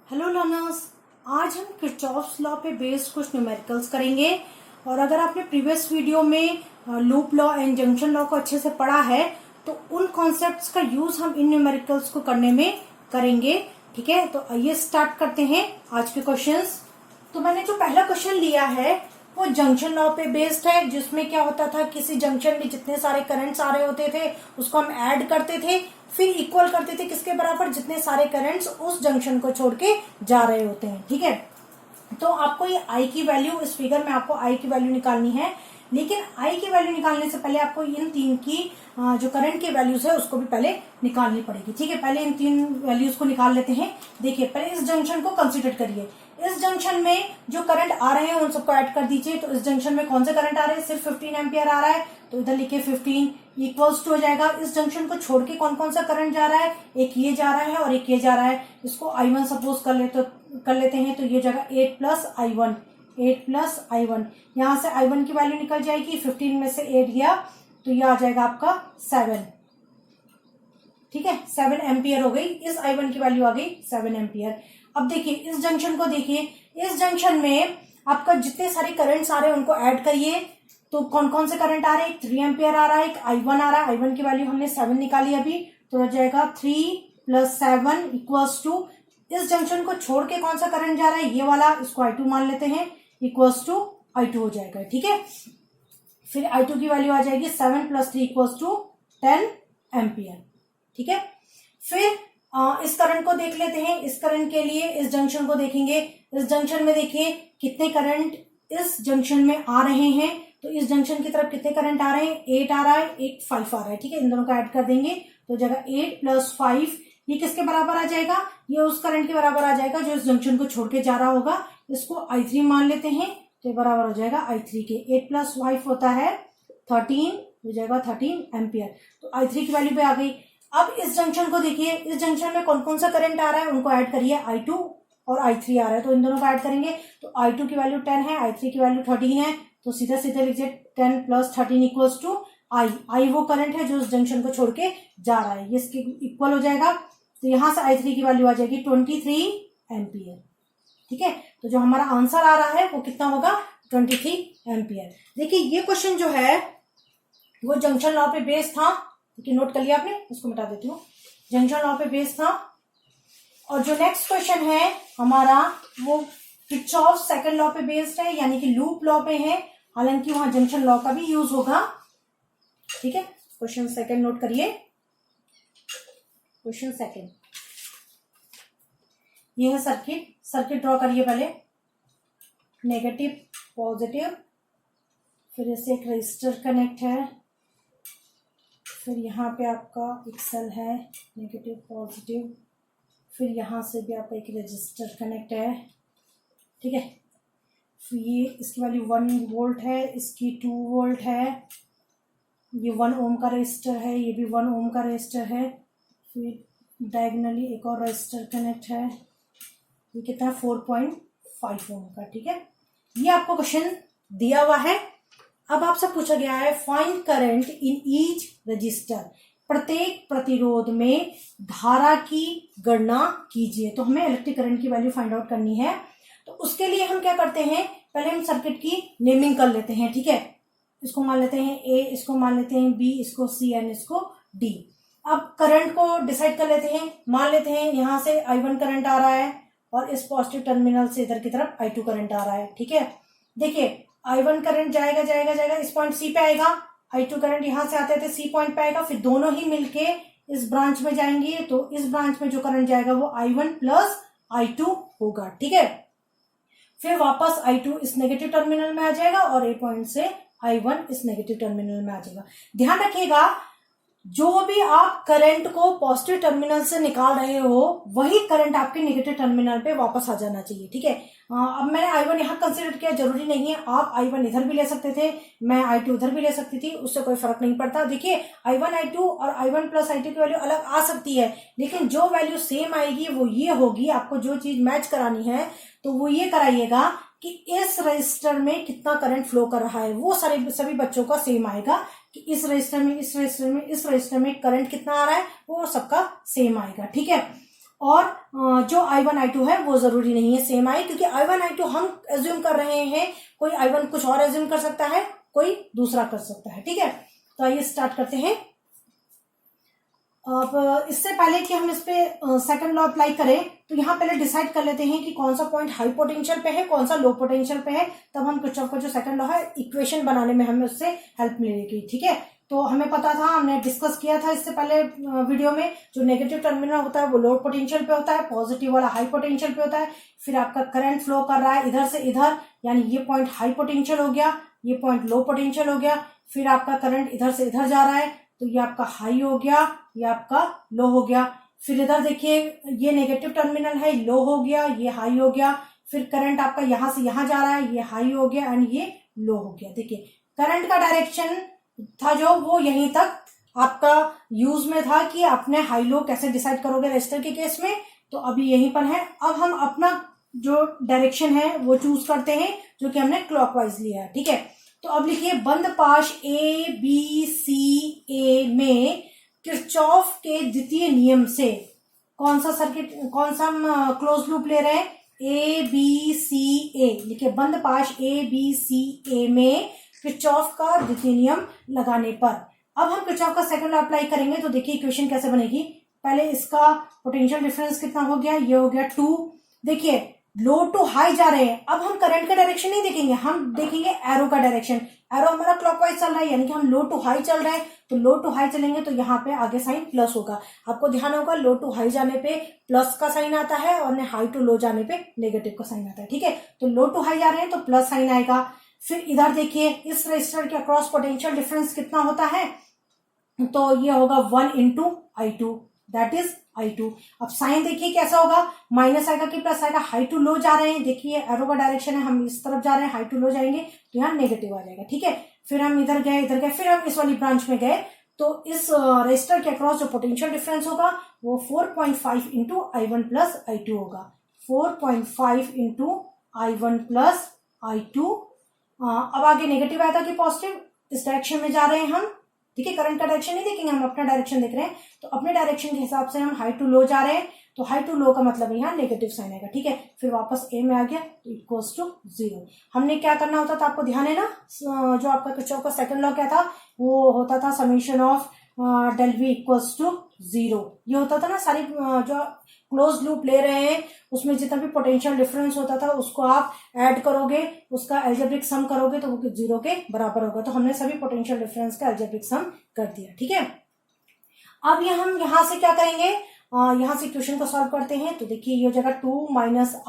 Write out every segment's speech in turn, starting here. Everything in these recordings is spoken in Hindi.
हेलो लर्नर्स, आज हम किरचॉफ्स लॉ पे बेस्ड कुछ न्यूमेरिकल्स करेंगे। और अगर आपने प्रीवियस वीडियो में loop law and junction law को अच्छे से पढ़ा है तो उन कॉन्सेप्ट्स का यूज हम इन न्यूमेरिकल्स को करने में करेंगे। ठीक है, तो आइए स्टार्ट करते हैं आज के क्वेश्चंस। तो मैंने जो पहला क्वेश्चन लिया है वो जंक्शन लॉ पे बेस्ड है, जिसमें क्या होता था, किसी जंक्शन में जितने सारे करंट्स आ रहे होते थे उसको हम ऐड करते थे, फिर इक्वल करते थे किसके बराबर, जितने सारे करंट्स उस जंक्शन को छोड़ के जा रहे होते हैं। ठीक है, तो आपको ये आई की वैल्यू, इस फिगर में आपको आई की वैल्यू निकालनी है, लेकिन आई की वैल्यू निकालने से पहले आपको इन तीन की जो करंट की वैल्यूज है उसको भी पहले निकालनी पड़ेगी। ठीक है, पहले इन तीन वैल्यूज को निकाल लेते हैं। देखिए, पहले इस जंक्शन को कंसीडर करिए। इस जंक्शन में जो करंट आ रहे हैं उन सबको ऐड कर दीजिए। तो इस जंक्शन में कौन से करंट आ रहे हैं, सिर्फ 15 एम्पियर आ रहा है, तो इधर लिखिए 15 इक्वल्स टू हो जाएगा। इस जंक्शन को छोड़ के कौन कौन सा करंट जा रहा है, एक ये जा रहा है और एक ये जा रहा है। इसको I1 सपोज कर लेते हैं, तो ये जाएगा 8 प्लस I1, 8 प्लस I1। यहां से I1 की वैल्यू निकल जाएगी, 15 में से 8 गया तो ये आ जाएगा आपका 7। ठीक है, 7 एम्पियर हो गई, इस I1 की वैल्यू आ गई 7 एम्पियर। अब देखिए इस जंक्शन को, देखिए इस जंक्शन में आपका जितने सारे करंट्स आ रहे हैं उनको ऐड करिए। तो कौन कौन से करंट आ रहे हैं, एक 3 एम्पियर आ रहा है, एक I1 आ रहा है। I1 की वैल्यू हमने 7 निकाली अभी, तो हो जाएगा 3 प्लस 7 इक्वल्स टू, इस जंक्शन को छोड़ के कौन सा करंट जा रहा है, ये वाला, इसको I2 मान लेते हैं, इक्वल्स टू I2 हो जाएगा। ठीक है, फिर I2 की वैल्यू आ जाएगी 7 प्लस 3 इक्वल्स टू 10 एम्पियर। ठीक है, फिर इस करंट को देख लेते हैं। इस करंट के लिए इस जंक्शन को देखेंगे। इस जंक्शन में देखिए कितने करंट इस जंक्शन में आ रहे हैं, तो इस जंक्शन की तरफ कितने करंट आ रहे हैं, 8 आ रहा है, एक 5 आ रहा है। ठीक है, इन दोनों को ऐड कर देंगे तो जगह 8 प्लस 5 ये किसके बराबर आ जाएगा, ये उस करंट के बराबर आ जाएगा जो इस जंक्शन को छोड़ के जा रहा होगा। इसको I3 मान लेते हैं, तो बराबर हो जाएगा I3 के। 8 प्लस 5 होता है 13, हो जाएगा 13 एम्पियर। तो I3 की वैल्यू पे आ गई। अब इस जंक्शन को देखिए, इस जंक्शन में कौन कौन सा करंट आ रहा है उनको ऐड करिए, I2 और I3 आ रहा है, तो इन दोनों को ऐड करेंगे। तो I2 की वैल्यू 10 है, I3 की वैल्यू 13 है, तो सीधा सीधा लिखिए 10 प्लस 13 इक्वल्स टू I वो करंट है जो इस जंक्शन को छोड़ के जा रहा है, ये इसके इक्वल हो जाएगा। तो यहां से I3 की वैल्यू आ जाएगी 23 एम्पियर। ठीक है, तो जो हमारा आंसर आ रहा है वो कितना होगा, 23 एम्पियर। देखिए ये क्वेश्चन जो है वो जंक्शन लॉ पे बेस्ड था। ठीक है, नोट कर लिया आपने, इसको मिटा देती हूँ। जंक्शन लॉ पे बेस्ड था। और जो नेक्स्ट क्वेश्चन है हमारा वो किरचॉफ सेकंड लॉ पे बेस्ड है, यानी कि लूप लॉ पे है, हालांकि वहां जंक्शन लॉ का भी यूज होगा। ठीक है, क्वेश्चन सेकंड नोट करिए। क्वेश्चन सेकंड, ये है सर्किट। सर्किट ड्रॉ करिए पहले, नेगेटिव पॉजिटिव, फिर इससे एक रजिस्टर कनेक्ट है, फिर यहाँ पे आपका एक सेल है नेगेटिव पॉजिटिव, फिर यहाँ से भी आपका एक रजिस्टर कनेक्ट है। ठीक है, फिर ये इसकी वैल्यू 1 वोल्ट है, इसकी 2 वोल्ट है, ये 1 ओम का रजिस्टर है, ये भी 1 ओम का रजिस्टर है, फिर डायगोनली एक और रजिस्टर कनेक्ट है, ये कितना है 4.5 ओम का। ठीक है, ये आपको क्वेश्चन दिया हुआ है। अब आपसे पूछा गया है find current in each resistor, प्रत्येक प्रतिरोध में धारा की गणना कीजिए। तो हमें इलेक्ट्रिक करंट की वैल्यू फाइंड आउट करनी है। तो उसके लिए हम क्या करते हैं, पहले हम सर्किट की नेमिंग कर लेते हैं। ठीक है, इसको मान लेते हैं ए, इसको मान लेते हैं बी, इसको सी एंड इसको डी। अब करंट को डिसाइड कर लेते हैं। मान लेते हैं यहाँ से I1 करंट आ रहा है और इस पॉजिटिव टर्मिनल से इधर की तरफ I2 करंट आ रहा है। ठीक है, देखिए I1 करंट जाएगा जाएगा जाएगा, इस पॉइंट सी पे आएगा, I2 करंट यहां से आते थे सी पॉइंट पे आएगा, फिर दोनों ही मिलके इस ब्रांच में जाएंगे, तो इस ब्रांच में जो करंट जाएगा वो I1 प्लस I2 होगा। ठीक है, फिर वापस I2 इस नेगेटिव टर्मिनल में आ जाएगा और ए पॉइंट से I1 इस नेगेटिव टर्मिनल में आ जाएगा। ध्यान रखिएगा, जो भी आप करंट को पॉजिटिव टर्मिनल से निकाल रहे हो वही करंट आपके नेगेटिव टर्मिनल पे वापस आ जाना चाहिए। ठीक है, अब मैंने I1 यहाँ कंसीडर किया, जरूरी नहीं है आप I1 इधर भी ले सकते थे, मैं I2 उधर भी ले सकती थी, उससे कोई फर्क नहीं पड़ता। देखिए I1 I2 और I1 प्लस I2 की वैल्यू अलग आ सकती है, लेकिन जो वैल्यू सेम आएगी वो ये होगी। आपको जो चीज मैच करानी है तो वो ये कराइएगा कि इस रजिस्टर में कितना करंट फ्लो कर रहा है, वो सभी बच्चों का सेम आएगा कि इस रजिस्टर में, इस रजिस्टर में, इस रजिस्टर में करंट कितना आ रहा है, वो सबका सेम आएगा। ठीक है, और जो I1 I2 है वो जरूरी नहीं है सेम आए, क्योंकि I1 I2 हम एज्यूम कर रहे हैं, कोई I1 कुछ और एज्यूम कर सकता है, कोई दूसरा कर सकता है। ठीक है, तो आइए स्टार्ट करते हैं। अब इससे पहले कि हम इस पे सेकंड लॉ अप्लाई करें, तो यहाँ पहले डिसाइड कर लेते हैं कि कौन सा पॉइंट हाई पोटेंशियल पे है, कौन सा लो पोटेंशियल पे है, तब हम किरचॉफ का जो सेकंड लॉ है इक्वेशन बनाने में हमें उससे हेल्प मिलेगी। ठीक है, तो हमें पता था, हमने डिस्कस किया था इससे पहले वीडियो में, जो नेगेटिव टर्मिनल होता है वो लो पोटेंशियल पे होता है, पॉजिटिव वाला हाई पोटेंशियल पे होता है। फिर आपका करंट फ्लो कर रहा है इधर से इधर, यानी ये पॉइंट हाई पोटेंशियल हो गया, ये पॉइंट लो पोटेंशियल हो गया। फिर आपका करंट इधर से इधर जा रहा है, तो ये आपका हाई हो गया, ये आपका लो हो गया। फिर इधर देखिए, ये नेगेटिव टर्मिनल है, लो हो गया, ये हाई हो गया। फिर करंट आपका यहां से यहां जा रहा है, ये हाई हो गया एंड ये लो हो गया। देखिए करंट का डायरेक्शन था जो, वो यहीं तक आपका यूज में था कि आपने हाई लो कैसे डिसाइड करोगे रेजिस्टर के केस में, तो अभी यहीं पर है। अब हम अपना जो डायरेक्शन है वो चूज करते हैं, जो कि हमने क्लॉकवाइज लिया है। ठीक है, तो अब लिखिए बंद पाश ABCA में किरचॉफ के द्वितीय नियम से कौन सा सर्किट, कौन सा हम क्लोज लूप ले रहे हैं, ABCA लिखिए, बंद पाश ABCA में किरचॉफ का द्वितीय नियम लगाने पर। अब हम किरचॉफ का सेकंड लॉ अप्लाई करेंगे, तो देखिए इक्वेशन कैसे बनेगी। पहले इसका पोटेंशियल डिफरेंस कितना हो गया, ये हो गया 2। देखिए लो टू हाई जा रहे हैं, अब हम करंट का डायरेक्शन नहीं देखेंगे, हम देखेंगे एरो का डायरेक्शन। एरो हमारा क्लॉकवाइज चल रहा है, यानी कि हम लो टू हाई चल रहे हैं, तो लो टू हाई चलेंगे तो यहाँ पे आगे साइन प्लस होगा। आपको ध्यान होगा, लो टू हाई जाने पे प्लस का साइन आता है और हाई टू लो जाने पे नेगेटिव का साइन आता है। ठीक है, तो लो टू हाई जा रहे हैं तो प्लस साइन आएगा। फिर इधर देखिए, इस रेजिस्टर के अक्रॉस पोटेंशियल डिफरेंस कितना होता है, तो ये होगा 1 × I2, दैट इज I2। अब साइन देखिए कैसा होगा, माइनस आएगा कि प्लस आएगा। हाई टू लो जा रहे हैं, देखिए एरो का डायरेक्शन है, हम इस तरफ जा रहे हैं, हाई टू लो जाएंगे तो यहाँ नेगेटिव आ जाएगा। ठीक है, फिर हम इधर गए, फिर हम इस वाली ब्रांच में गए, तो इस रेजिस्टर के अक्रॉस जो पोटेंशियल डिफरेंस होगा वो 4.5 × I1 + I2 होगा। 4.5 × I1 + I2। अब आगे नेगेटिव आएगा कि पॉजिटिव, इस डायरेक्शन में जा रहे हैं हम। ठीक है, करंट का डायरेक्शन नहीं देखेंगे, हम अपना डायरेक्शन देख रहे हैं, तो अपने डायरेक्शन के हिसाब से हम हाई टू लो जा रहे हैं, तो हाई टू लो का मतलब यहाँ नेगेटिव साइन आएगा। ठीक है, फिर वापस ए में आ गया तो इक्वल्स टू 0। हमने क्या करना होता था, आपको ध्यान है ना, जो आपका किरचॉफ का सेकंड लॉ क्या था, वो होता था summation of del V equals to 0। ये होता था ना, सारी जो क्लोज लूप ले रहे हैं उसमें जितना भी पोटेंशियल डिफरेंस होता था उसको आप ऐड करोगे, उसका एल्जेब्रिक सम करोगे तो वो 0 के बराबर होगा। तो हमने सभी पोटेंशियल डिफरेंस का एल्जेब्रिक सम कर दिया। ठीक है, अब ये हम यहाँ से क्या करेंगे, यहाँ से इक्वेशन को सॉल्व करते हैं। तो देखिए ये हो जाएगा 2 -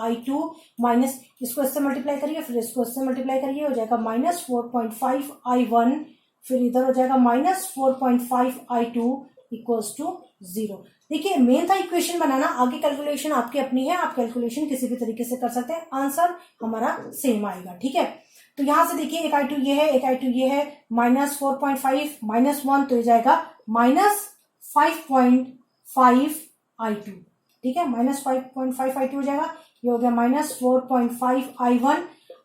I2 माइनस, इसको इससे मल्टीप्लाई करिए, फिर इसको इससे मल्टीप्लाई करिए, हो जाएगा -4.5 I1, फिर इधर हो जाएगा -4.5 I2 इक्वल्स टू 0। देखिए मेन था इक्वेशन बनाना, आगे कैलकुलेशन आपकी अपनी है, आप कैलकुलेशन किसी भी तरीके से कर सकते हैं, आंसर हमारा सेम आएगा। ठीक है, तो यहां से देखिए एक I2 ये है, एक I2 ये है, -4.5 -1 तो ये जाएगा -5.5 I2। ठीक है, -5.5 I2 हो जाएगा, ये हो गया -4.5 I1।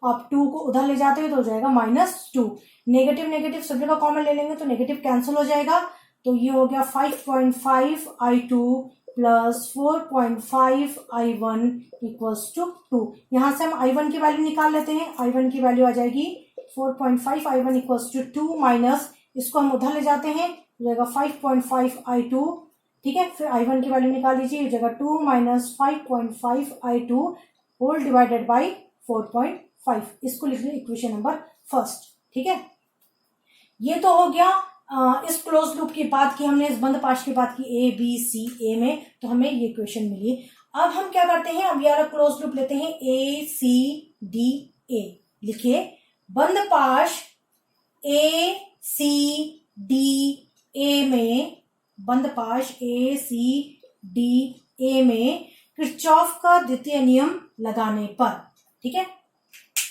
आप 2 को उधर ले जाते हो तो हो जाएगा -2। नेगेटिव नेगेटिव सभी का कॉमन ले लेंगे तो नेगेटिव कैंसिल हो जाएगा, तो ये हो गया 5.5 I2 + 4.5 I1 इक्वल्स टू 2। यहां से हम I1 की वैल्यू निकाल लेते हैं, I1 की वैल्यू आ जाएगी 4.5 I1 इक्वल्स टू 2 माइनस, इसको हम उधर ले जाते हैं, हो जाएगा 5.5 I2। ठीक है, फिर I1 की वैल्यू निकाल लीजिए, हो जाएगा 2 - 5.5 I2 होल डिवाइडेड बाई 4.5। इसको लिख लीजिए इक्वेशन नंबर फर्स्ट। ठीक है, ये तो हो गया इस क्लोज लूप की बात की हमने, इस बंद पाश की बात की ABCA में, तो हमें ये इक्वेशन मिली। अब हम क्या करते हैं, अब ये वाला क्लोज लूप लेते हैं ACDA। लिखिए बंद पाश ACDA में, बंद पाश ACDA में किरचॉफ का द्वितीय नियम लगाने पर। ठीक है,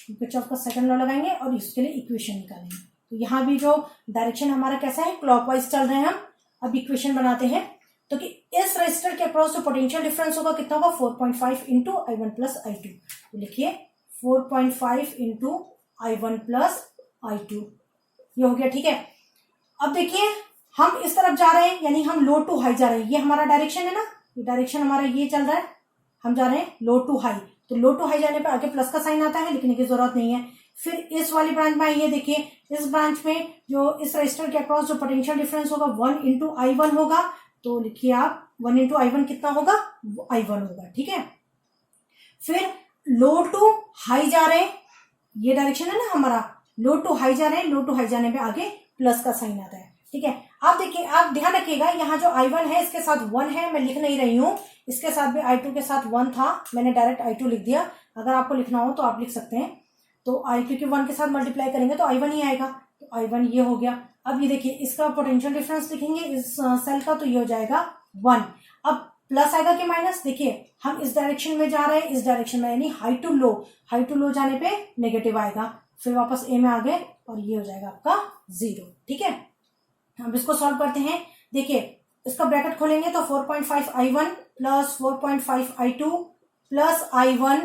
किरचॉफ का सेकंड लॉ लगाएंगे और इसके लिए इक्वेशन निकालेंगे। तो यहाँ भी जो डायरेक्शन हमारा कैसा है, क्लॉकवाइज चल रहे हैं हम। अब इक्वेशन बनाते हैं, तो कि इस रेजिस्टर के अक्रॉस जो पोटेंशियल डिफरेंस होगा कितना होगा, 4.5 × I1 + I2। तो लिखिए 4.5 × I1 + I2, ये हो गया। ठीक है, अब देखिए हम इस तरफ जा रहे हैं, यानी हम लो टू हाई जा रहे हैं, ये हमारा डायरेक्शन है ना, ये डायरेक्शन हमारा ये चल रहा है, हम जा रहे हैं लो टू हाई, तो लो टू हाई जाने पे आगे प्लस का साइन आता है, लिखने की जरूरत नहीं है। फिर इस वाली ब्रांच में आइए, देखिए इस ब्रांच में जो इस रजिस्टर के अक्रॉस जो पोटेंशियल डिफरेंस होगा 1 इंटू I1 होगा, तो लिखिए आप 1 इंटू I1 कितना होगा, I1 होगा, ठीक है। फिर लो टू हाई जा रहे हैं, ये डायरेक्शन है ना हमारा, लो टू हाई जा रहे हैं, लो टू हाई जाने पे आगे प्लस का साइन आता है, ठीक है। आप देखिए, आप ध्यान रखिएगा, यहाँ जो I1 है इसके साथ 1 है, मैं लिख नहीं रही हूँ, इसके साथ भी I2 के साथ 1 था, मैंने डायरेक्ट I2 लिख दिया। अगर आपको लिखना हो तो आप लिख सकते हैं, तो क्योंकि 1 के साथ मल्टीप्लाई करेंगे तो I1 ही आएगा, तो I1 ये हो गया। अब ये देखिए, इसका पोटेंशियल डिफरेंस लिखेंगे इस सेल का, तो ये हो जाएगा 1। अब प्लस आएगा कि माइनस, देखिए हम इस डायरेक्शन में जा रहे हैं, इस डायरेक्शन में, यानी हाई टू लो जाने पे नेगेटिव आएगा, फिर वापस ए में आ गए और ये हो जाएगा आपका 0, ठीक है। अब इसको सॉल्व करते हैं, देखिए इसका ब्रैकेट खोलेंगे तो 4.5 I1 plus 4.5 I2 plus I1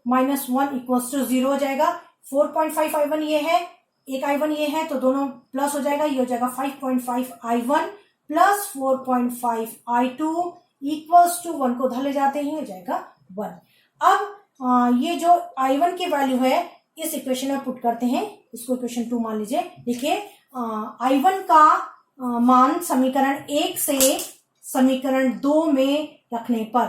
minus 1 equals to 0 हो जाएगा। 4.5 I1 ये है, एक I1 ये है, तो दोनों प्लस हो जाएगा, ये हो जाएगा 5.5 I1 plus 4.5 I2 equals to 1 को उधर ले जाते ही हो जाएगा 1। अब ये जो I1 की वैल्यू है इस इक्वेशन में पुट करते हैं, इसको इक्वेशन 2 मान लीजिए। देखिए I1 का मान समीकरण 1 से समीकरण 2 में रखने पर,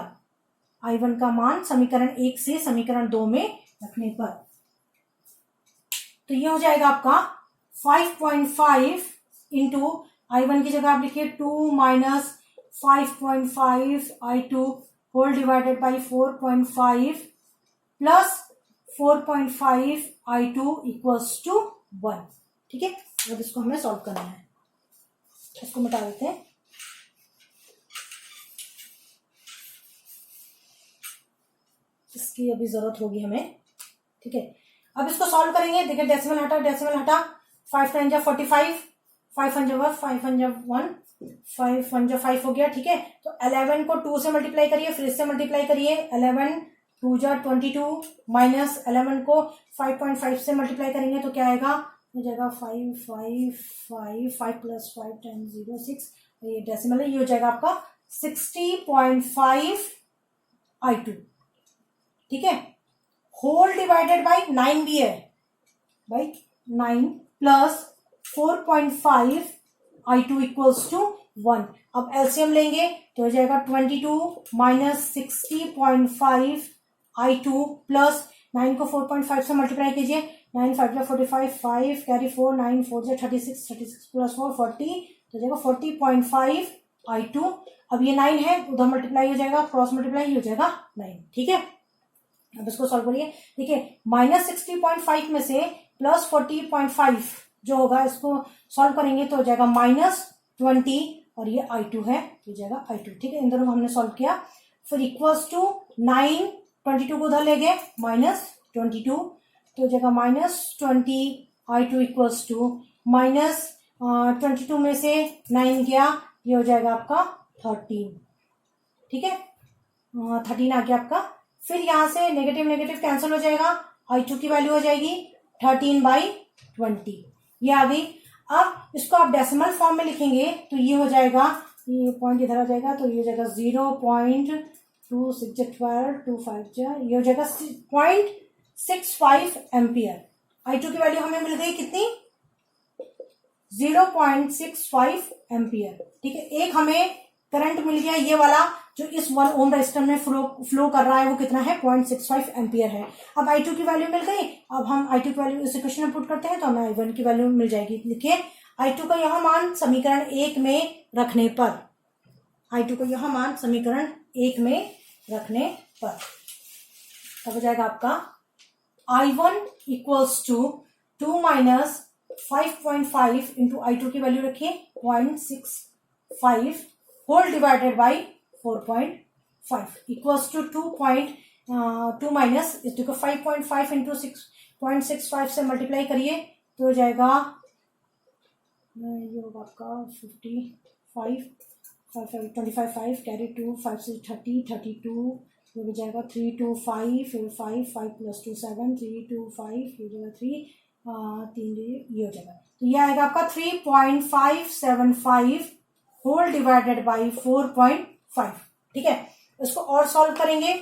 I1 का मान समीकरण 1 से समीकरण 2 में रखने पर, तो ये हो जाएगा आपका 5.5 इंटू I1 की जगह आप लिखिए 2 minus 5.5 I2 whole divided by 4.5 plus 4.5 I2 equals to 1, ठीक है। अब इसको हमें सॉल्व करना है, इसको मिटा देते हैं। इसकी अभी जरूरत होगी हमें, ठीक है। अब इसको सॉल्व करेंगे, देखिए डेसिमल हटा, 5 टाइम 45, 5 1 5 हो गया, ठीक है। तो 11 को 2 से मल्टीप्लाई करिए, फिर इससे मल्टीप्लाई करिए, 11 2 जा 22 माइनस 11 को 5.5 से मल्टीप्लाई करेंगे तो क्या आएगा, हो जाएगा 5 प्लस 5 टाइम्स 0 6, ये डेसिमल है, ये हो जाएगा आपका 60.5 I2, ठीक है। होल डिवाइडेड बाई 9 भी है, by 9 plus 4.5 I2 equals to 1। अब एलसीएम लेंगे तो हो जाएगा 22 माइनस 60.5 I2 प्लस 9 को 4.5 से मल्टीप्लाई कीजिए, 9 5 जा 45, 5 कैरी 4, 9 4 जा 36 प्लस 4 40, तो जाएगा 40.5 I2। अब ये 9 है, उधर मल्टीप्लाई हो जाएगा, क्रॉस मल्टीप्लाई हो जाएगा 9, ठीक है। अब इसको सॉल्व करिए, देखिए माइनस 60.5 में से प्लस 40.5 जो होगा, इसको सॉल्व करेंगे तो हो जाएगा माइनस 20, और ये I2 है, हो जाएगा I2, ठीक है। इन दोनों को हमने सॉल्व किया, फिर इक्वल्स टू 9 22 को उधर ले गए, माइनस 22, तो हो जाएगा minus 20 I2 equals to minus 22 में से 9 गया, ये हो जाएगा आपका 13, ठीक है। 13 आ गया आपका। फिर यहां से नेगेटिव नेगेटिव कैंसिल हो जाएगा, I2 की वैल्यू हो जाएगी 13/20, ये आ गई। अब इसको आप डेसिमल फॉर्म में लिखेंगे तो ये हो जाएगा, ये पॉइंट इधर आ जाएगा, तो ये हो जाएगा 0.2612 25, ये हो जाएगा 0.65 एम्पियर। I2 की वैल्यू हमें मिल गई कितनी, 0.65 एम्पियर, ठीक है। एक हमें करंट मिल गया ये वाला जो इस 1 ओम रेजिस्टर में फ्लो कर रहा है, वो कितना है, 0.65 एम्पियर है। अब I2 की वैल्यू मिल गई, अब हम I2 की वैल्यू इस इक्वेशन में पुट करते हैं तो हमें I1 की वैल्यू मिल जाएगी। लिखिए I2 का यह मान समीकरण 1 में रखने पर, I2 का यह मान समीकरण 1 में रखने पर तब हो जाएगा आपका I1 equals to 2 minus 5.5 into I2 की वैल्यू रखिए 0.65 whole divided by 4.5 equals to 2 minus इसको 5.5 इंटू 6.65 से मल्टीप्लाई करिए तो हो जाएगा, ये होगा आपका 55 5 कैरी 2 5 से 30 32, ये हो जाएगा 3 2 5 फिर 5 प्लस 2 7 3 2 5 ये हो जाएगा 3 ये हो जाएगा, तो ये आएगा आपका 3.575 होल डिवाइडेड बाई 4.5, ठीक है, इसको और सॉल्व करेंगे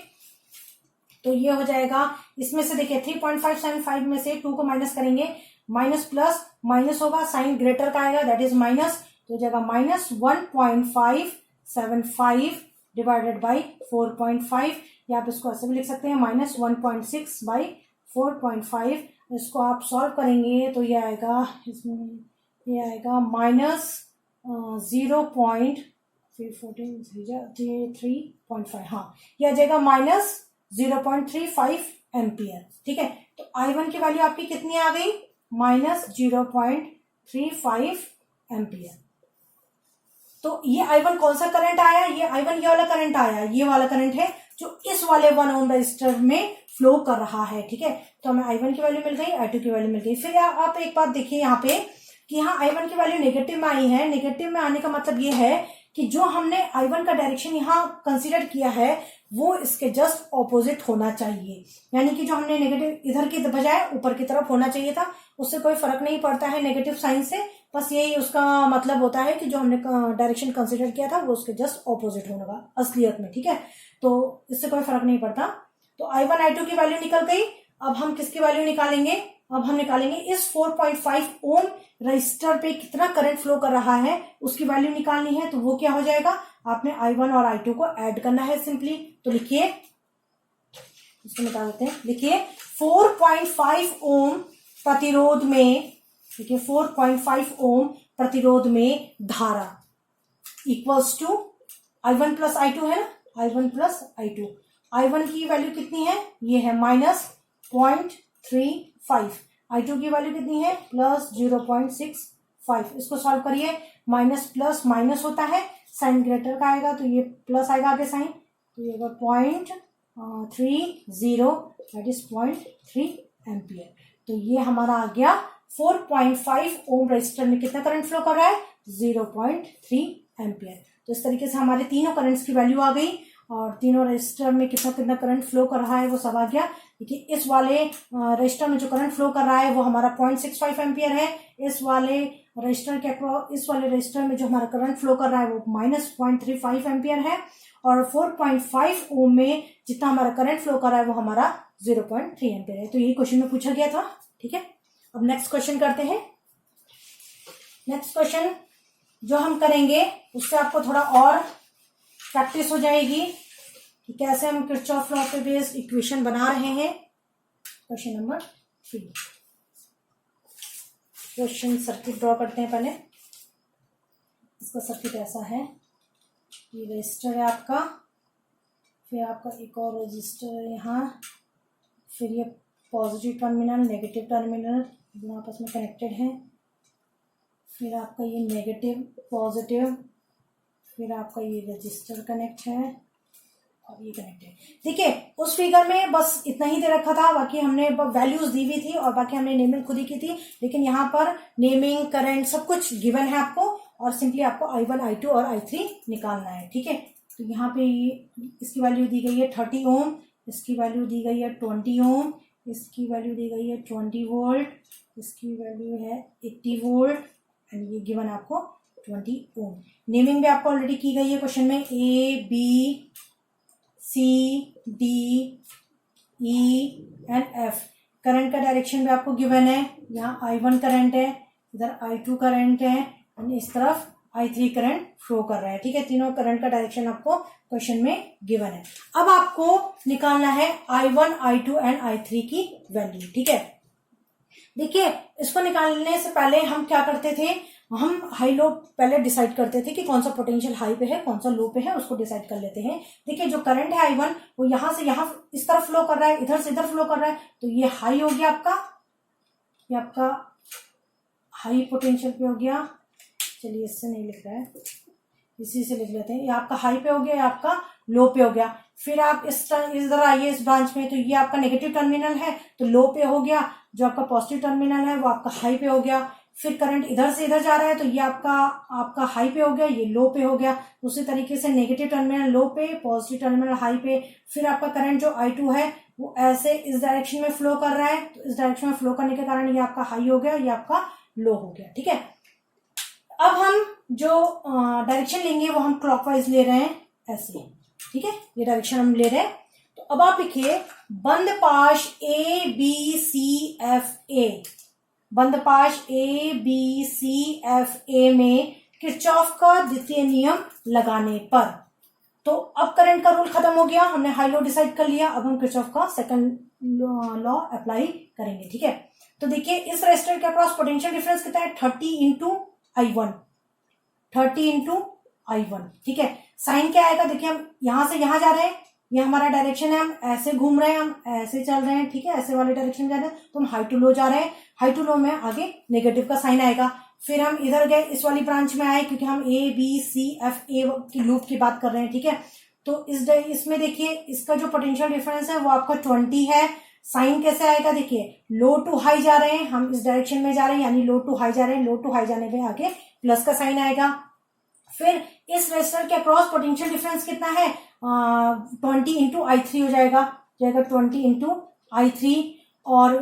तो ये हो जाएगा, इसमें से देखिए 3.575 में से 2 को माइनस करेंगे, माइनस प्लस माइनस होगा, साइन ग्रेटर का आएगा, दैट इज माइनस, तो हो जाएगा माइनस 1.575 डिवाइडेड बाई 4.5, या आप इसको ऐसे भी लिख सकते हैं माइनस 1.6 बाई 4.5। इसको आप सॉल्व करेंगे तो ये आएगा, इसमें ये आएगा माइनस 0.345, हाँ ये आ जाएगा माइनस 0.35 एम्पियर। ठीक है, तो I1 की वैल्यू आपकी कितनी आ गई, माइनस 0.35 एम्पियर। तो ये I1 कौन सा करंट आया, ये I1 ये वाला करंट आया, ये वाला करंट है जो इस वाले 1 ओम रजिस्टर में फ्लो कर रहा है। ठीक है, तो हमें I1 की वैल्यू मिल गई, I2 की वैल्यू मिल गई। फिर आप एक बात देखिए यहाँ पे कि यहाँ I1 की वैल्यू नेगेटिव में आई है। नेगेटिव में आने का मतलब ये है कि जो हमने I1 का डायरेक्शन यहाँ कंसीडर किया है वो इसके जस्ट ऑपोजिट होना चाहिए, यानी कि जो हमने नेगेटिव इधर की बजाय ऊपर की तरफ होना चाहिए था। उससे कोई फर्क नहीं पड़ता है नेगेटिव साइन से, बस यही उसका मतलब होता है कि जो हमने डायरेक्शन कंसीडर किया था वो उसके जस्ट ऑपोजिट होगा असलियत में। ठीक है, तो इससे कोई फर्क नहीं पड़ता। तो I1 I2 की वैल्यू निकल गई। अब हम किसकी वैल्यू निकालेंगे, अब हम निकालेंगे इस 4.5 ओम रजिस्टर पे कितना करंट फ्लो कर रहा है उसकी वैल्यू निकालनी है। तो वो क्या हो जाएगा, आपने I1 और I2 को ऐड करना है सिंपली। तो लिखिए, इसको निकाल देते हैं, लिखिए 4.5 ओम प्रतिरोध में, देखिए 4.5 ओम प्रतिरोध में धारा equals to I1 plus I2 है ना, I1 प्लस I2। I1 की वैल्यू कितनी है, ये है माइनस 0.35, I2 की वैल्यू कितनी है प्लस 0.65। इसको सॉल्व करिए, माइनस प्लस माइनस होता है, साइन ग्रेटर का आएगा तो ये प्लस आएगा आगे साइन, तो ये 0.30, दैट इज 0.3 एम्पियर। तो ये हमारा आ गया 4.5 ओम रजिस्टर में कितना करंट फ्लो कर रहा है, 0.3 एम्पियर। तो इस तरीके से हमारे तीनों करंट्स की वैल्यू आ गई और तीनों रजिस्टर में कितना कितना करंट फ्लो कर रहा है वो सब आ गया। देखिए इस वाले रजिस्टर में जो करंट फ्लो कर रहा है वो हमारा 0.65 एम्पियर है। इस वाले रजिस्टर के अक्रॉस, इस वाले रजिस्टर में जो हमारा करंट फ्लो कर रहा है वो माइनस 0.35 एम्पियर है। और 4.5 ओम में जितना हमारा करंट फ्लो कर रहा है वो हमारा 0.3 एम्पियर है। तो यही क्वेश्चन में पूछा गया था। ठीक है, अब नेक्स्ट क्वेश्चन करते हैं। नेक्स्ट क्वेश्चन जो हम करेंगे उससे आपको थोड़ा और प्रैक्टिस हो जाएगी कि कैसे हम किरचॉफ लॉ पे बेस्ड इक्वेशन बना रहे हैं। Question number 3, question circuit draw करते हैं पहले। इसका सर्किट ऐसा है, ये रजिस्टर है आपका, फिर आपका एक और रजिस्टर है यहाँ, फिर ये पॉजिटिव टर्मिनल नेगेटिव टर्मिनल दोनों आपस में कनेक्टेड हैं, फिर आपका ये नेगेटिव पॉजिटिव, फिर आपका ये रजिस्टर कनेक्ट है और ये कनेक्ट है। देखिए उस फिगर में बस इतना ही दे रखा था, बाकी हमने वैल्यूज दी हुई थी और बाकी हमने नेमिंग खुद ही की थी, लेकिन यहाँ पर नेमिंग करंट सब कुछ गिवन है आपको और सिंपली आपको I1 I2 और I3 निकालना है। ठीक है, तो यहाँ पे इसकी वैल्यू दी गई है 30 ओम, इसकी वैल्यू दी गई है 20 ओम, इसकी वैल्यू दी गई है 20 वोल्ट, इसकी वैल्यू है 80 वोल्ट एंड ये गिवन आपको 20 ओम। नेमिंग भी आपको ऑलरेडी की गई है क्वेश्चन में, A B C D E and F। Current का डायरेक्शन भी आपको गिवन है, यहाँ I1 करंट है, इधर I2 करंट है और इस तरफ I3 करंट फ्लो कर रहा है। ठीक है, तीनों करंट का डायरेक्शन आपको क्वेश्चन में गिवन है। अब आपको निकालना है I1 I2 एंड I3 की वैल्यू। ठीक है, देखिए इसको निकालने से पहले हम क्या करते थे, हम हाई लो पहले डिसाइड करते थे कि कौन सा पोटेंशियल हाई पे है कौन सा लो पे है, उसको डिसाइड कर लेते हैं। देखिए जो करंट है I1 वो यहाँ से यहाँ इस तरफ फ्लो कर रहा है, इधर से इधर फ्लो कर रहा है, तो ये हाई हो गया आपका, ये आपका हाई पोटेंशियल पे हो गया। चलिए इससे नहीं लिख रहा है, इसी से लिख लेते हैं, ये आपका हाई पे हो गया, ये आपका लो पे हो गया। फिर आप इधर आइए इस ब्रांच में, तो ये आपका नेगेटिव टर्मिनल है तो लो पे हो गया, जो आपका पॉजिटिव टर्मिनल है वो आपका हाई पे हो गया। फिर करंट इधर से इधर जा रहा है तो ये आपका हाई पे हो गया, ये लो पे हो गया। उसी तरीके से नेगेटिव टर्मिनल लो पे, पॉजिटिव टर्मिनल हाई पे। फिर आपका करंट जो I2 है वो ऐसे इस डायरेक्शन में फ्लो कर रहा है, तो इस डायरेक्शन में फ्लो करने के कारण ये आपका हाई हो गया, ये आपका लो हो गया। ठीक है, अब हम जो डायरेक्शन लेंगे वो हम क्लॉकवाइज ले रहे हैं ऐसे। ठीक है, ये डायरेक्शन हम ले रहे हैं। तो अब आप लिखिए बंद पाश A B C F A, बंद पाश A B C F A में किरचॉफ का द्वितीय नियम लगाने पर। तो अब करंट का रूल खत्म हो गया, हमने हाई लो डिसाइड कर लिया, अब हम किरचॉफ का सेकंड लॉ अप्लाई करेंगे। ठीक है, तो देखिए इस रेजिस्टर के अक्रॉस पोटेंशियल डिफरेंस कितना है 30 इंटू I1, 30 इंटू I1। ठीक है, साइन क्या आएगा, देखिए हम यहां से यहां जा रहे हैं, ये हमारा डायरेक्शन है, हम ऐसे घूम रहे हैं, हम ऐसे चल रहे हैं। ठीक है, ऐसे वाले डायरेक्शन में जा रहे हैं, तो हम हाई टू लो जा रहे हैं, हाई टू लो में आगे नेगेटिव का साइन आएगा। फिर हम इधर गए, इस वाली ब्रांच में आए, क्योंकि हम A B C F A की लूप की बात कर रहे हैं। ठीक है, तो इसमें देखिए इसका जो पोटेंशियल डिफरेंस है वो आपका 20 है। साइन कैसे आएगा, देखिए लो टू हाई जा रहे हैं, हम इस डायरेक्शन में जा रहे हैं, यानी लो टू हाई जा रहे हैं, लो टू हाई जाने पे आगे प्लस का साइन आएगा। फिर इस रेजिस्टर के अक्रॉस पोटेंशियल डिफरेंस कितना है 20 इंटू I3 हो जाएगा, 20 इंटू I3। और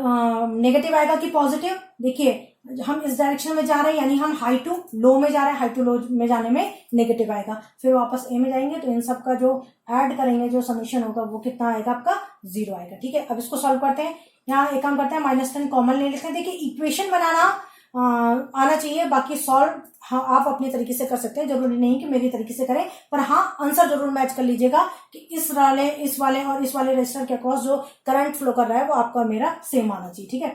नेगेटिव आएगा कि पॉजिटिव, देखिए हम इस डायरेक्शन में जा रहे हैं, यानी हम हाई टू लो में जा रहे हैं, हाई टू लो में जाने में नेगेटिव आएगा। फिर वापस ए में जाएंगे तो इन सब का जो ऐड करेंगे, जो समीशन होगा वो कितना आएगा आपका 0 आएगा। ठीक है, अब इसको सॉल्व करते हैं। यहाँ एक काम करते हैं, -10 कॉमन ले लेते हैं। देखिए इक्वेशन बनाना आना चाहिए, बाकी सॉल्व हाँ आप अपने तरीके से कर सकते हैं, जरूरी नहीं कि मेरी तरीके से करें, पर हाँ आंसर जरूर मैच कर लीजिएगा कि इस वाले और इस वाले रेजिस्टर के अक्रॉस जो करंट फ्लो कर रहा है वो आपका मेरा सेम आना चाहिए। ठीक है,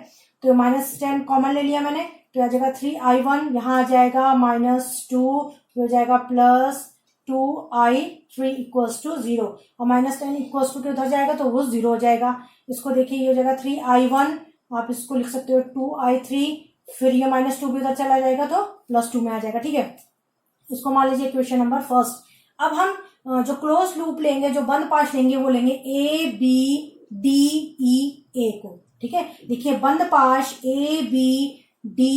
तो -10 कॉमन ले लिया मैंने, तो आ जाएगा 3I1, यहाँ आ जाएगा -2, हो जाएगा +2I3 इक्वल्स टू 0, और -10 इक्वल्स टू के उधर जाएगा तो वो 0 हो जाएगा। इसको देखिए ये हो जाएगा 3I1, आप इसको लिख सकते हो 2I3, फिर ये -2 भी उधर चला जाएगा तो +2 में आ जाएगा। ठीक है, इसको मान लीजिए इक्वेशन नंबर फर्स्ट। अब हम जो क्लोज लूप लेंगे, जो बंद पाश लेंगे, वो लेंगे ए बी डी ई ए को। ठीक है, देखिए बंद पाश ए बी डी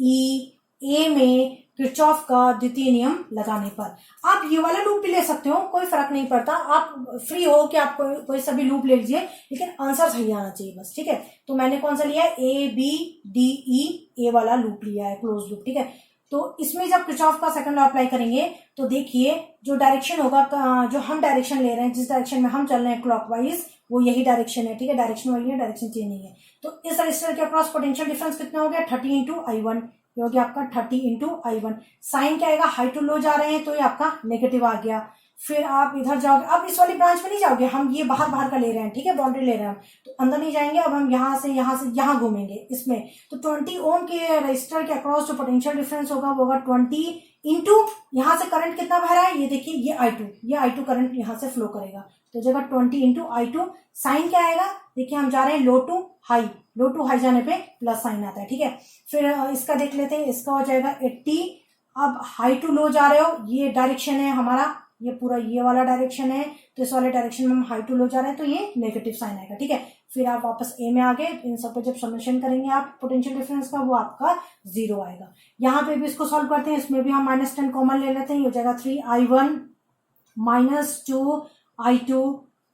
ई ए में किरचॉफ का द्वितीय नियम लगाने पर। आप ये वाला लूप भी ले सकते हो, कोई फर्क नहीं पड़ता, आप फ्री हो कि आप कोई सभी लूप ले लीजिए, लेकिन आंसर सही आना चाहिए बस। ठीक है, तो मैंने कौन सा लिया है, ए बी डी ई ए वाला लूप लिया है, क्लोज लूप। ठीक है, तो इसमें जब किरचॉफ का सेकंड लॉ अप्लाई करेंगे तो देखिए जो डायरेक्शन होगा, जो हम डायरेक्शन ले रहे हैं, जिस डायरेक्शन में हम चल रहे हैं क्लॉकवाइज, वो यही डायरेक्शन है। ठीक है, डायरेक्शन वही है, डायरेक्शन चेंज नहीं है। तो इस रेजिस्टर के अक्रॉस पोटेंशियल डिफरेंस कितना हो गया 30 इंटू I1, ये हो गया आपका 30 इंटू I1। साइन क्या आएगा, हाई टू लो जा रहे हैं तो ये आपका नेगेटिव आ गया। फिर आप इधर जाओगे, अब इस वाली ब्रांच में नहीं जाओगे, हम ये बाहर का ले रहे हैं। ठीक है, बाउंड्री ले रहे हैं हम, तो अंदर नहीं जाएंगे, अब हम यहाँ से यहाँ घूमेंगे इसमें। तो 20 ओम के रेजिस्टर के अक्रॉस जो पोटेंशियल डिफरेंस होगा वो होगा 20 इंटू, यहाँ से करंट कितना बह रहा है, ये देखिए ये I2 करंट यहाँ से फ्लो करेगा, तो जगह 20 इंटू I2। साइन क्या आएगा, देखिए हम जा रहे हैं लो टू हाई जाने पे प्लस साइन आता है। ठीक है, फिर इसका देख लेते हैं, इसका हो जाएगा 80। अब हाई टू लो जा रहे हो, ये डायरेक्शन है हमारा, ये पूरा ये वाला डायरेक्शन है, तो इस वाले डायरेक्शन में हम हाई टू लो जा रहे हैं तो ये नेगेटिव साइन आएगा। ठीक है, फिर आप वापस ए में आ गए, इन सब पे जब समेशन करेंगे आप पोटेंशियल डिफरेंस का, वो आपका 0 आएगा। यहाँ पे भी इसको सॉल्व करते हैं, इसमें भी हम -10 कॉमन ले लेते हैं, ये हो जाएगा 3I1 -2I2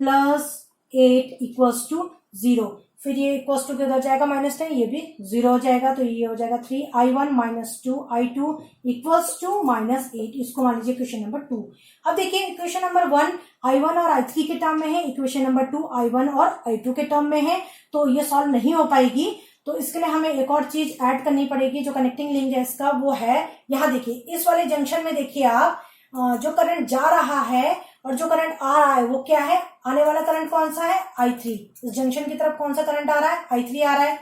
+8 इक्वल्स टू 0। फिर ये इक्वल्स टू के उधर जाएगा -10, ये भी 0 हो जाएगा, तो ये हो जाएगा 3I1 -2I2 इक्वल्स टू -8। इसको मान लीजिए इक्वेशन नंबर 2। अब देखिए इक्वेशन नंबर 1 I1 और I3 के टर्म में है, इक्वेशन नंबर 2 I1 और I2 के टर्म में है, तो ये सॉल्व नहीं हो पाएगी। तो इसके लिए हमें एक और चीज ऐड करनी पड़ेगी, जो कनेक्टिंग लिंक है इसका, वो है यहाँ देखिए इस वाले जंक्शन में देखिए आप, जो करंट जा रहा है और जो करंट आ रहा है वो क्या है, आने वाला करंट कौन सा है I3। इस जंक्शन की तरफ कौन सा करंट आ रहा है, I3 आ रहा है,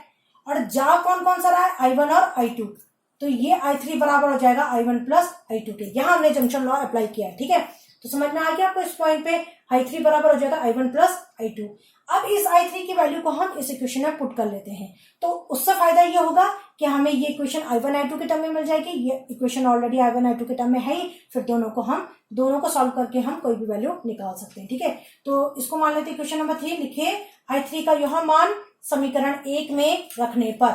और जा कौन सा रहा है, I1 और I2। तो ये I3 बराबर हो जाएगा I1 प्लस I2 के। यहाँ हमने जंक्शन लॉ अप्लाई किया है। ठीक है, तो समझ में आ गया आपको, इस पॉइंट पे I3 बराबर हो जाएगा I1 प्लस I2। अब इस I3 की वैल्यू को हम इस इक्वेशन में पुट कर लेते हैं, तो उससे फायदा ये होगा कि हमें ये इक्वेशन I1 I2 के टर्म में मिल जाएगी। ये इक्वेशन ऑलरेडी I1 I2 के टर्म में है ही, फिर दोनों को सॉल्व करके हम कोई भी वैल्यू निकाल सकते हैं। ठीक है, तो इसको मान लेते हैं इक्वेशन नंबर 3। लिखिए I3 का यह मान समीकरण 1 में रखने पर,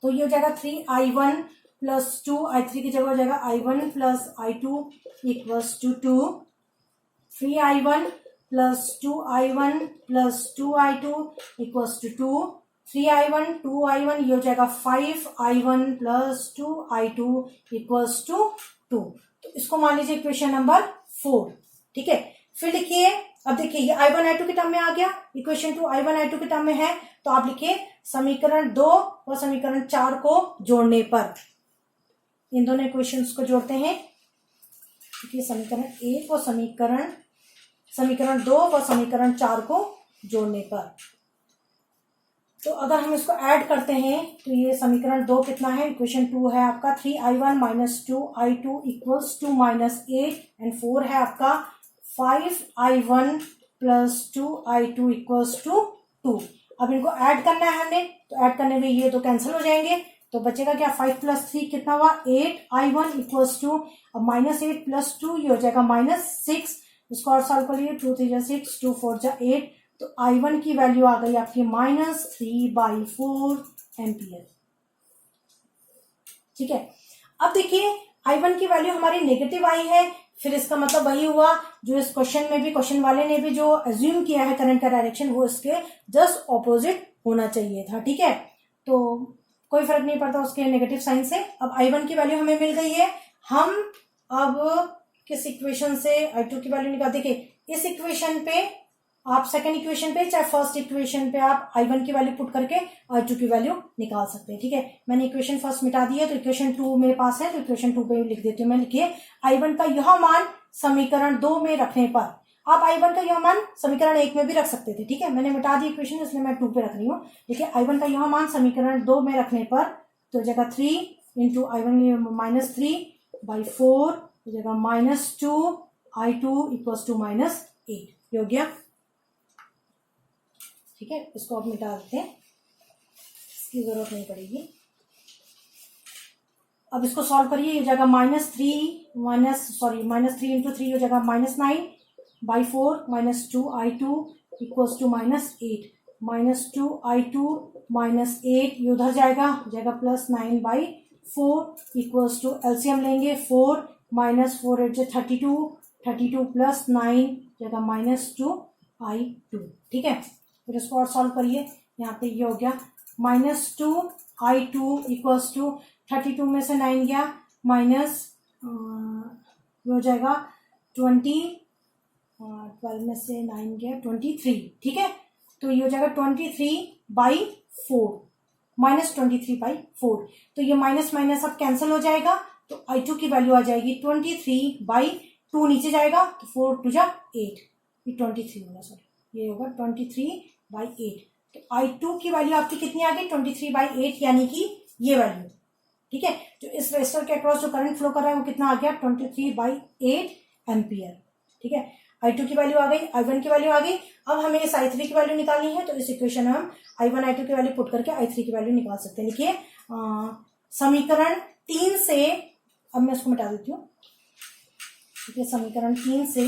तो ये हो जाएगा 3I1 +2, I3 की जगह हो जाएगा I1 + I2 equals to 2, 3I1 +2I1 +2I2 equals to 2, 3I1 2I1, ये हो जाएगा 5I1 +2I2 इक्वल्स टू 2। तो इसको मान लीजिए इक्वेशन नंबर 4। ठीक है, फिर लिखिए, अब देखिए ये I1 I2 के टर्म में आ गया, इक्वेशन 2 I1 I2 के टर्म में है, तो आप लिखिए समीकरण 2 और समीकरण 4 को जोड़ने पर, इन दोनों इक्वेशंस को जोड़ते हैं। देखिए समीकरण 1 और समीकरण 2 और समीकरण 4 को जोड़ने पर, तो अगर हम इसको ऐड करते हैं तो ये समीकरण 2 कितना है, इक्वेशन 2 है आपका 3I1 - 2I2 = -8 एंड 4 है आपका 5I1 + 2I2 = 2। अब इनको ऐड करना है हमने, तो ऐड करने में ये दो कैंसिल हो जाएंगे, तो बचेगा क्या, 5 + 3 कितना हुआ, 8I1 = 2। अब -8 + 2 ये हो जाएगा -6, इसको और सॉल्व करिए, 2 3 जा 6, 2 4 जा 8, तो I1 की वैल्यू आ गई आपकी -3/4 एम्पियर। ठीक है, अब देखिए I1 की वैल्यू हमारी नेगेटिव आई है, फिर इसका मतलब वही हुआ जो इस क्वेश्चन में भी, क्वेश्चन वाले ने भी जो अज्यूम किया है करंट का डायरेक्शन, वो इसके जस्ट ऑपोजिट होना चाहिए था। ठीक है, तो कोई फर्क नहीं पड़ता उसके नेगेटिव साइन से। अब I1 की वैल्यू हमें मिल गई है, हम अब किस इक्वेशन से I2 की वैल्यू निकाल, देखिए इस इक्वेशन पे आप सेकंड इक्वेशन पे चाहे फर्स्ट इक्वेशन पे आप I1 की वैल्यू पुट करके I2 की वैल्यू निकाल सकते हैं। ठीक है, मैंने इक्वेशन फर्स्ट मिटा दी है, तो इक्वेशन 2 मेरे पास है, तो इक्वेशन 2 पे लिख देती हूँ मैं। लिखिए I1 का यह मान समीकरण 2 में रखने पर, आप I1 का यह मान समीकरण 1 में भी रख सकते थे। ठीक है, मैंने मिटा दी इक्वेशन, इसलिए मैं 2 पे रख रही हूँ। देखिए I1 का यह मान समीकरण 2 में रखने पर तो जगह 3 × I1 -3/4 जगह -2I2 = -8 हो गया। ठीक है, इसको अब मिटा देते हैं, इसकी जरूरत नहीं पड़ेगी। अब इसको सॉल्व करिए, ये जगह -3 × 3 हो जाएगा -9/4 -2I2 = -8 -2I2 - 8 ये उधर जाएगा +9/4 एलसीएम लेंगे, 4 - 4 8 = 32 32 + 9 जगह -2I2। ठीक है, फिर इसको और सॉल्व करिए, यहाँ पे ये हो गया -2I2 = 32 में से 9 गया माइनस ये हो जाएगा 20, 12 में से 9 गया 23। ठीक है, तो ये हो जाएगा 23/4 -23/4, तो ये माइनस माइनस अब कैंसिल हो जाएगा, तो I2 की वैल्यू आ जाएगी 23/2, नीचे जाएगा तो 4 2 जा 8, ये 23 होगा, सॉरी ये होगा 23/8। तो I2 की वैल्यू आपकी कितनी आ गई 23/8, यानी कि ये वैल्यू। ठीक है, जो इस रेजिस्टर के अक्रॉस जो करंट फ्लो कर रहा है वो कितना आ गया 23/8 एम्पियर। ठीक है, I2 की वैल्यू आ गई, I1 की वैल्यू आ गई। अब हमें इस I3 की वैल्यू निकालनी है, तो इस इक्वेशन में हम I1 I2 की वैल्यू पुट करके I3 की वैल्यू निकाल सकते हैं। देखिए समीकरण 3 से, अब मैं इसको मिटा देती हूँ। देखिए समीकरण 3 से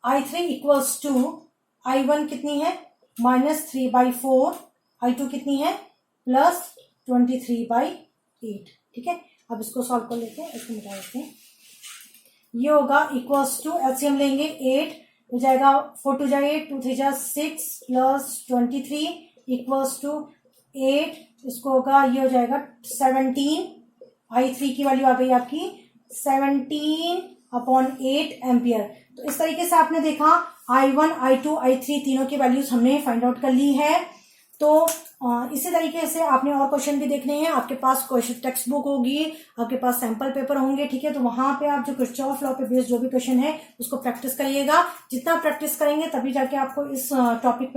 I3 = I1 कितनी है -3/4, I2 कितनी है +23/8। ठीक है, अब इसको सॉल्व कर लेते हैं, इसको मिटा देते हैं। ये होगा = एलसीएम लेंगे 8 हो जाएगा, 4 2 जा 8, 2 3 जा 6 +23 = 8, इसको होगा ये हो जाएगा 17। I3 की वैल्यू आ गई आपकी 17/8 एम्पियर। तो इस तरीके से आपने देखा I1 I2 I3 तीनों की वैल्यूज हमने फाइंड आउट कर ली है। तो इसी तरीके से आपने और क्वेश्चन भी देखने हैं, आपके पास क्वेश्चन टेक्स्ट बुक होगी, आपके पास सैंपल पेपर होंगे। ठीक है, तो वहां पे आप जो किरचॉफ लॉ पे बेस्ड जो भी क्वेश्चन है उसको प्रैक्टिस करिएगा। जितना प्रैक्टिस करेंगे तभी जाके आपको इस टॉपिक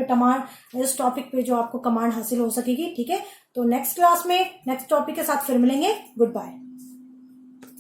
पे जो आपको कमांड हासिल हो सकेगी। ठीक है, तो नेक्स्ट क्लास में नेक्स्ट टॉपिक के साथ फिर मिलेंगे। Good bye.